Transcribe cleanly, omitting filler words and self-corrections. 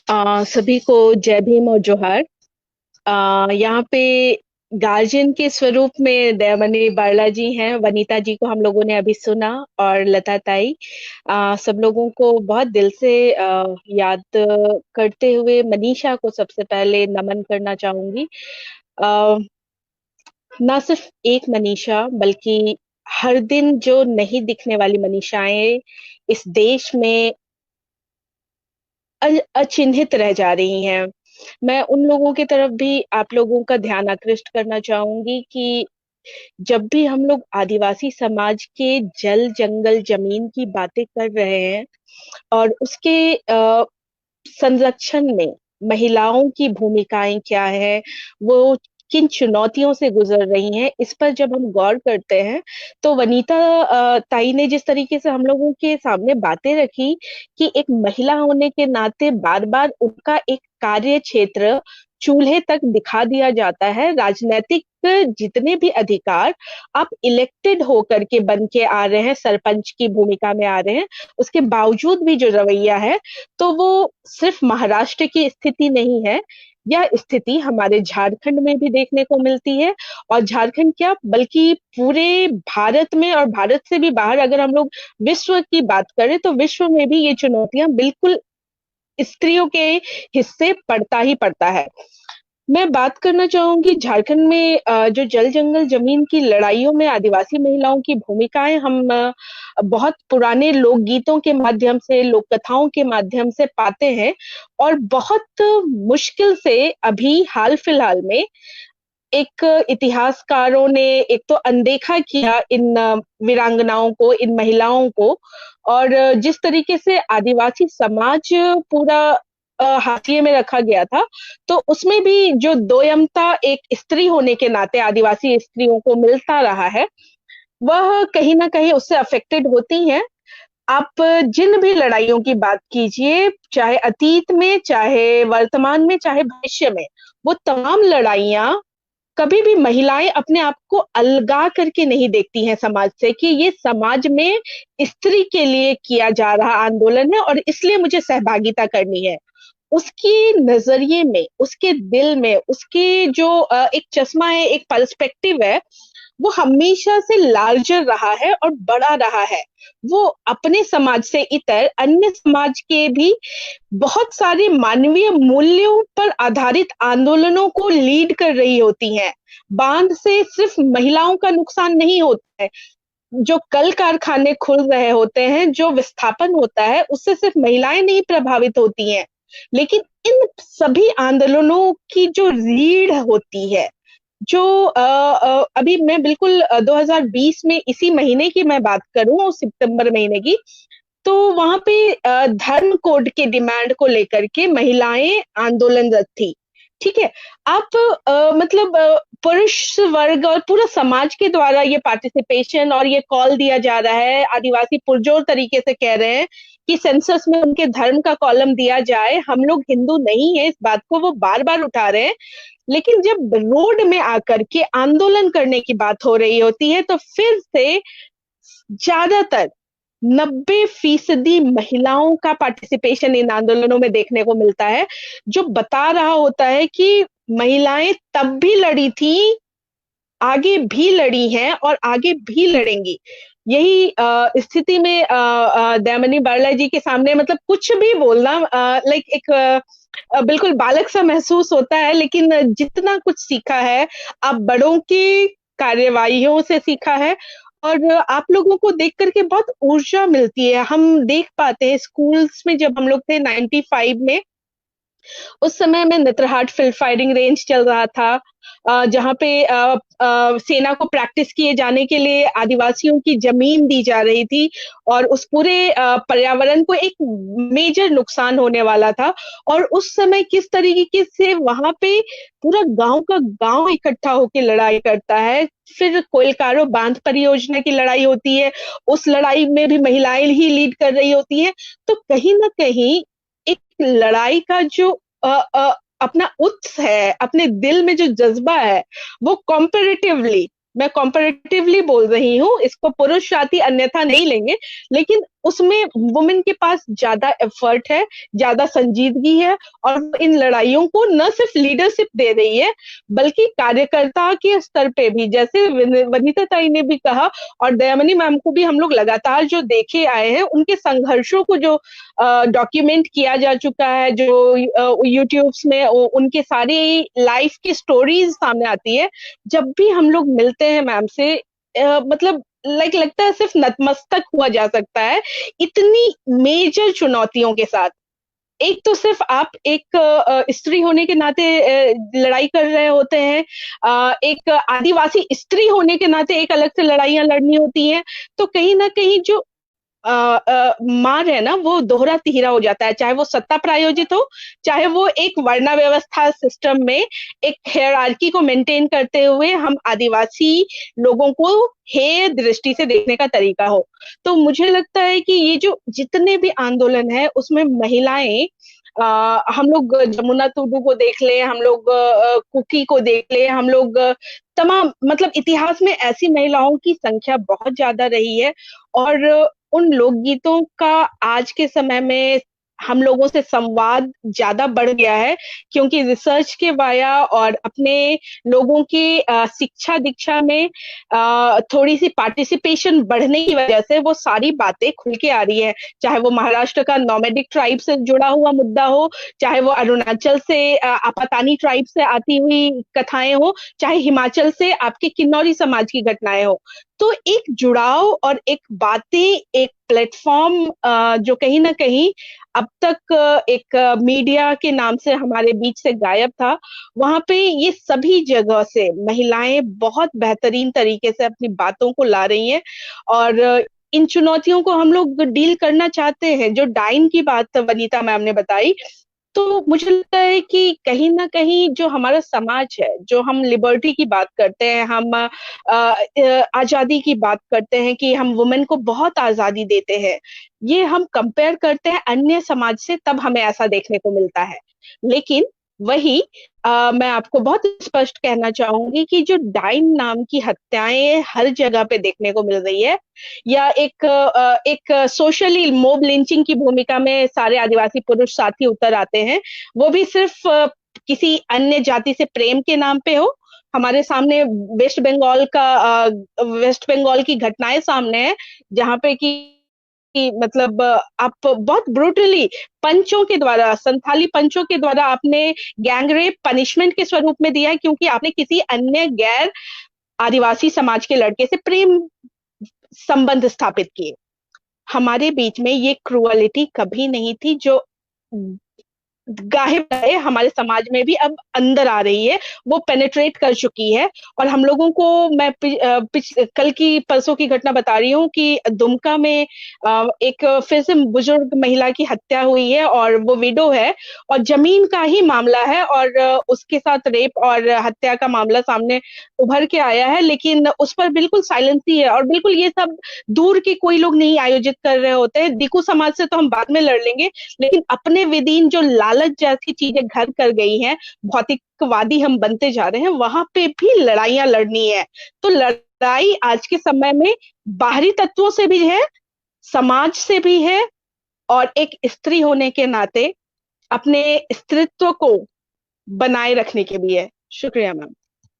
सभी को जय भीम और जोहार। यहाँ पे गार्जियन के स्वरूप में दयामनी बारला जी हैं। वनीता जी को हम लोगों ने अभी सुना, और लता ताई। सब लोगों को बहुत दिल से याद करते हुए मनीषा को सबसे पहले नमन करना चाहूंगी। आ, ना सिर्फ एक मनीषा, बल्कि हर दिन जो नहीं दिखने वाली मनीषाएं इस देश में अचिन्हित रह जा रही हैं। मैं उन लोगों की तरफ भी आप लोगों का ध्यान आकृष्ट करना चाहूंगी कि जब भी हम लोग आदिवासी समाज के जल जंगल जमीन की बातें कर रहे हैं, और उसके संरक्षण में महिलाओं की भूमिकाएं क्या है, वो किन चुनौतियों से गुजर रही हैं, इस पर जब हम गौर करते हैं, तो वनीता ताई ने जिस तरीके से हम लोगों के सामने बातें रखी कि एक महिला होने के नाते बार बार उनका एक कार्य क्षेत्र चूल्हे तक दिखा दिया जाता है। राजनीतिक जितने भी अधिकार आप इलेक्टेड होकर के बन के आ रहे हैं, सरपंच की भूमिका में आ रहे हैं, उसके बावजूद भी जो रवैया है, तो वो सिर्फ महाराष्ट्र की स्थिति नहीं है। यह स्थिति हमारे झारखंड में भी देखने को मिलती है। और झारखंड क्या, बल्कि पूरे भारत में, और भारत से भी बाहर अगर हम लोग विश्व की बात करें, तो विश्व में भी ये चुनौतियां बिल्कुल स्त्रियों के हिस्से पड़ता ही पड़ता है। मैं बात करना चाहूंगी झारखंड में जो जल जंगल जमीन की लड़ाइयों में आदिवासी महिलाओं की भूमिकाएं हम बहुत पुराने लोकगीतों के माध्यम से, लोक कथाओं के माध्यम से पाते हैं। और बहुत मुश्किल से अभी हाल फिलहाल में एक इतिहासकारों ने एक तो अनदेखा किया इन वीरांगनाओं को, इन महिलाओं को। और जिस तरीके से आदिवासी समाज पूरा हाशिए में रखा गया था, तो उसमें भी जो दोयमता एक स्त्री होने के नाते आदिवासी स्त्रियों को मिलता रहा है, वह कहीं ना कहीं उससे अफेक्टेड होती हैं। आप जिन भी लड़ाइयों की बात कीजिए, चाहे अतीत में, चाहे वर्तमान में, चाहे भविष्य में, वो तमाम लड़ाइयां कभी भी महिलाएं अपने आप को अलगा करके नहीं देखती हैं समाज से, कि ये समाज में स्त्री के लिए किया जा रहा आंदोलन है और इसलिए मुझे सहभागिता करनी है। उसके नजरिए में, उसके दिल में, उसके जो एक चश्मा है, एक पर्सपेक्टिव है, वो हमेशा से लार्जर रहा है और बड़ा रहा है। वो अपने समाज से इतर अन्य समाज के भी बहुत सारे मानवीय मूल्यों पर आधारित आंदोलनों को लीड कर रही होती हैं। बांध से सिर्फ महिलाओं का नुकसान नहीं होता है, जो कल कारखाने खुल रहे होते हैं, जो विस्थापन होता है, उससे सिर्फ महिलाएं नहीं प्रभावित होती हैं, लेकिन इन सभी आंदोलनों की जो रीढ़ होती है, जो अभी मैं बिल्कुल 2020 में इसी महीने की मैं बात करूं, सितंबर महीने की, तो वहां पे धर्म कोड के डिमांड को लेकर के महिलाएं आंदोलनरत थी। ठीक है। आप मतलब पुरुष वर्ग और पूरा समाज के द्वारा ये पार्टिसिपेशन और ये कॉल दिया जा रहा है, आदिवासी पुरजोर तरीके से कह रहे हैं कि सेंसस में उनके धर्म का कॉलम दिया जाए, हम लोग हिंदू नहीं है, इस बात को वो बार बार उठा रहे हैं। लेकिन जब रोड में आकर के आंदोलन करने की बात हो रही होती है, तो फिर से ज्यादातर 90% महिलाओं का पार्टिसिपेशन इन आंदोलनों में देखने को मिलता है, जो बता रहा होता है कि महिलाएं तब भी लड़ी थी, आगे भी लड़ी हैं और आगे भी लड़ेंगी। यही स्थिति में दयामनी बारला जी के सामने मतलब कुछ भी बोलना लाइक एक बिल्कुल बालक सा महसूस होता है। लेकिन जितना कुछ सीखा है, आप बड़ों की कार्यवाहियों से सीखा है, और आप लोगों को देख करके बहुत ऊर्जा मिलती है। हम देख पाते हैं स्कूल्स में, जब हम लोग थे 95 में, उस समय में नेत्रहाट फील्ड फायरिंग रेंज चल रहा था, जहाँ पे सेना को प्रैक्टिस किए जाने के लिए आदिवासियों की जमीन दी जा रही थी, और उस पूरे पर्यावरण को एक मेजर नुकसान होने वाला था। और उस समय किस तरीके से वहां पे पूरा गांव का गांव इकट्ठा होकर लड़ाई करता है। फिर कोइलकारो बांध परियोजना की लड़ाई होती है, उस लड़ाई में भी महिलाएं ही लीड कर रही होती हैं। तो कहीं ना कहीं एक लड़ाई का जो अपना उत्स है, अपने दिल में जो जज्बा है, वो कॉम्पेरेटिवली, मैं कॉम्पेरेटिवली बोल रही हूँ, इसको पुरुष जाति अन्यथा नहीं लेंगे, लेकिन उसमें वुमेन के पास ज्यादा एफर्ट है, ज्यादा संजीदगी है, और वो इन लड़ाइयों को न सिर्फ लीडरशिप दे रही है बल्कि कार्यकर्ता के स्तर पे भी, जैसे वनिता ताई ने भी कहा, और दयामनी मैम को भी हम लोग लगातार जो देखे आए हैं, उनके संघर्षों को जो डॉक्यूमेंट किया जा चुका है, जो यूट्यूब्स में उनके सारी लाइफ की स्टोरीज सामने आती है। जब भी हम लोग मिलते हैं मैम से, मतलब लगता है सिर्फ नतमस्तक हुआ जा सकता है, इतनी मेजर चुनौतियों के साथ। एक तो सिर्फ आप एक स्त्री होने के नाते लड़ाई कर रहे होते हैं, एक आदिवासी स्त्री होने के नाते एक अलग से लड़ाइयां लड़नी होती हैं। तो कहीं ना कहीं जो मार है ना, वो दोहरा तिहरा हो जाता है, चाहे वो सत्ता प्रायोजित हो, चाहे वो एक वर्णा व्यवस्था सिस्टम में एक हायरार्की को मेंटेन करते हुए हम आदिवासी लोगों को हेय दृष्टि से देखने का तरीका हो। तो मुझे लगता है कि ये जो जितने भी आंदोलन है उसमें महिलाएं, हम लोग जमुना टुडू को देख ले, हम लोग कुकी को देख ले, हम लोग तमाम, मतलब इतिहास में ऐसी महिलाओं की संख्या बहुत ज्यादा रही है। और उन लोकगीतों का आज के समय में हम लोगों से संवाद ज्यादा बढ़ गया है, क्योंकि रिसर्च के वाया और अपने लोगों की शिक्षा दीक्षा में थोड़ी सी पार्टिसिपेशन बढ़ने की वजह से वो सारी बातें खुल के आ रही है। चाहे वो महाराष्ट्र का नोमैडिक ट्राइब से जुड़ा हुआ मुद्दा हो, चाहे वो अरुणाचल से आपातानी ट्राइब से आती हुई कथाएं हो, चाहे हिमाचल से आपके किन्नौरी समाज की घटनाएं हो। तो एक जुड़ाव और एक बातें, एक प्लेटफॉर्म जो कहीं ना कहीं अब तक एक मीडिया के नाम से हमारे बीच से गायब था, वहां पे ये सभी जगह से महिलाएं बहुत बेहतरीन तरीके से अपनी बातों को ला रही हैं। और इन चुनौतियों को हम लोग डील करना चाहते हैं। जो डाइन की बात वनीता मैम ने बताई, तो मुझे लगता है कि कहीं ना कहीं जो हमारा समाज है, जो हम लिबर्टी की बात करते हैं, हम आजादी की बात करते हैं कि हम वुमेन को बहुत आजादी देते हैं, ये हम कंपेयर करते हैं अन्य समाज से, तब हमें ऐसा देखने को मिलता है। लेकिन वही मैं आपको बहुत स्पष्ट कहना चाहूंगी कि जो डाइन नाम की हत्याएं हर जगह पे देखने को मिल रही है, या एक सोशली मोब लिंचिंग की भूमिका में सारे आदिवासी पुरुष साथी उतर आते हैं, वो भी सिर्फ किसी अन्य जाति से प्रेम के नाम पे हो। हमारे सामने वेस्ट बंगाल की घटनाएं सामने है, जहां पे कि मतलब आप बहुत ब्रूटली पंचों के द्वारा, संथाली पंचों के द्वारा आपने गैंग रेप पनिशमेंट के स्वरूप में दिया है, क्योंकि आपने किसी अन्य गैर आदिवासी समाज के लड़के से प्रेम संबंध स्थापित किए। हमारे बीच में ये क्रुअलिटी कभी नहीं थी, जो गाहे गाहे हमारे समाज में भी अब अंदर आ रही है, वो पेनिट्रेट कर चुकी है। और हम लोगों को, मैं कल की परसों की घटना बता रही हूँ कि दुमका में एक फिर से बुजुर्ग महिला की हत्या हुई है, और वो विडो है, और जमीन का ही मामला है, और उसके साथ रेप और हत्या का मामला सामने उभर के आया है, लेकिन उस पर बिल्कुल साइलेंस ही है। और बिल्कुल ये सब दूर के कोई लोग नहीं आयोजित कर रहे होते हैं। दिकू समाज से तो हम बाद में लड़ लेंगे, लेकिन अपने विदीन जो लालच जैसी चीजें घर कर गई हैं, भौतिकवादी हम बनते जा रहे हैं, वहां पे भी लड़ाइयां लड़नी है। तो लड़ाई आज के समय में बाहरी तत्वों से भी है, समाज से भी है, और एक स्त्री होने के नाते अपने स्त्रीत्व को बनाए रखने के भी है। शुक्रिया मैम।